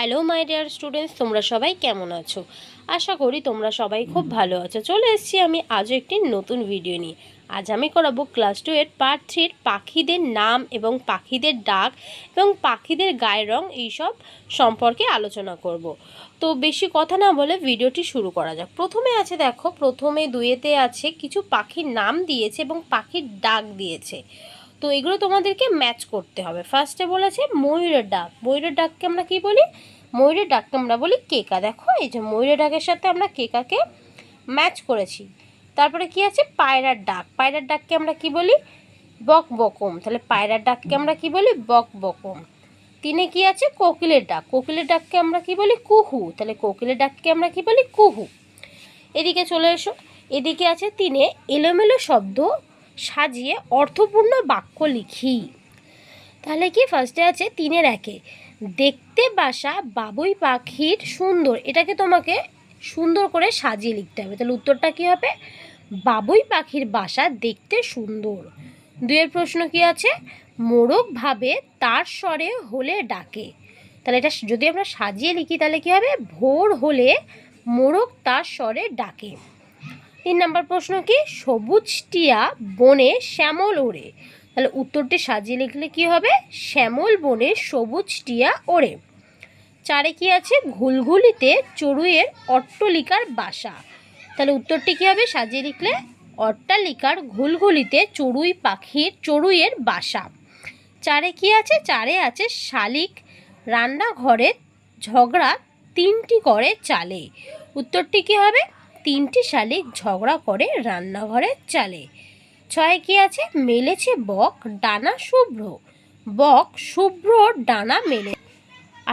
Hello my dear students, তোমরা সবাই কেমন আছো? আশা করি তোমরা সবাই খুব ভালো আছো। চলে এসেছি আমি আজও একটি নতুন ভিডিও নিয়ে। আজ আমি করাবো ক্লাস 2 এর পার্ট 3 পাখিদের নাম এবং পাখিদের ডাক এবং পাখিদের গায়ের রং এইসব সম্পর্কে আলোচনা করব। তো বেশি কথা না বলে ভিডিওটি শুরু করা যাক। প্রথমে আছে, দেখো, প্রথমে দুইয়েতে আছে কিছু পাখির নাম দিয়েছে এবং পাখির ডাক দিয়েছে। তো এগুলো তোমাদেরকে ম্যাচ করতে হবে। ফার্স্টে বলেছে ময়ূরের ডাক। ময়ূরের ডাককে আমরা কি বলি? ময়ূরের ডাককে আমরা বলি কেকা। দেখো, এই যে ময়ূরের ডাকের সাথে আমরা কেকাকে ম্যাচ করেছি। তারপরে কি আছে? পায়রার ডাক। পায়রার ডাককে আমরা কি বলি? বক বকম। তাহলে পায়রার ডাককে আমরা কি বলি? বক বকম। তিনে কি আছে? কোকিলের ডাক। কোকিলের ডাককে আমরা কি বলি? কুহু। তাহলে কোকিলের ডাককে আমরা কি বলি? কুহু। এদিকে চলে এসো। এদিকে আছে তিনে এলোমেলো শব্দ সাজিয়ে অর্থপূর্ণ বাক্য লিখি। তাহলে কি ফার্স্টে আছে তিনের একে, দেখতে বাসা বাবুই পাখির সুন্দর। এটাকে তোমাকে সুন্দর করে সাজিয়ে লিখতে হবে। তাহলে উত্তরটা কি হবে? বাবুই পাখির বাসা দেখতে সুন্দর। দুয়ের প্রশ্ন কি আছে? মোরগ ভাবে তার স্বরে হলে ডাকে। তাহলে এটা যদি আমরা সাজিয়ে লিখি তাহলে কি হবে? ভোর হলে মোরগ তার স্বরে ডাকে। 3 নম্বর প্রশ্ন কি? সবুজ টিয়া বনে শ্যামল ওড়ে। তাহলে উত্তরটি সাজিয়ে লিখলে কি হবে? শ্যামল বনে সবুজ টিয়া ওড়ে। 4 কি আছে? ঘুলঘুলিতে চড়ুইয়ের অট্টালিকার বাসা। তাহলে উত্তরটি কি হবে সাজিয়ে লিখলে? অট্টালিকার ঘুলঘুলিতে চড়ুইয়ের বাসা। 4 কি আছে? 4 আছে শালিক রান্নাঘরে ঝগড়া 3টি করে চালে। উত্তরটি কি হবে? 3টি শালিক ঝগড়া করে রান্নাঘরে চালে। 6 কি আছে? মেলেছে বক ডানা শুভ্র। বক শুভ্র ডানা মেলে।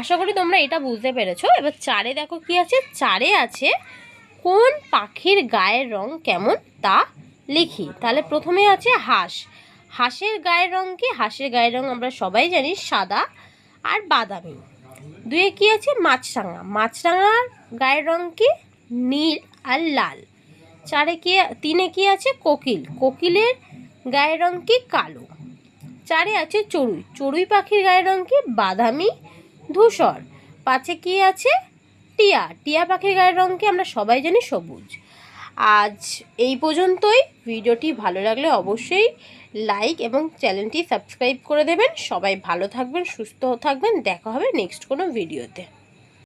আশা করি তোমরা এটা বুঝতে পেরেছো। এবার 4 দেখো কি আছে? 4 আছে কোন পাখির গায়ের রং কেমন তা লিখি। তাহলে প্রথমে আছে হাঁস। হাঁসের গায়ের রং কি? হাঁসের গায়ের রং আমরা সবাই জানি সাদা আর বাদামি। 2 কি আছে? মাছরাঙা। মাছরাঙার গায়ের রং কি? নীল আর লাল। 3 কি আছে? কোকিল। কোকিলের গায়ের রং কি? কালো। 4 আছে চড়ুই। চড়ুই পাখির গায়ের রং কি? বাদামি ধূসর। 5 কি আছে? টিয়া। টিয়া পাখির গায়ের রং কি? আমরা সবাই জানি সবুজ। আজ এই পর্যন্তই। ভিডিওটি ভালো লাগলে অবশ্যই লাইক এবং চ্যানেলটি সাবস্ক্রাইব করে দেবেন। সবাই ভালো থাকবেন, সুস্থ থাকবেন। দেখা হবে নেক্সট কোনো ভিডিওতে।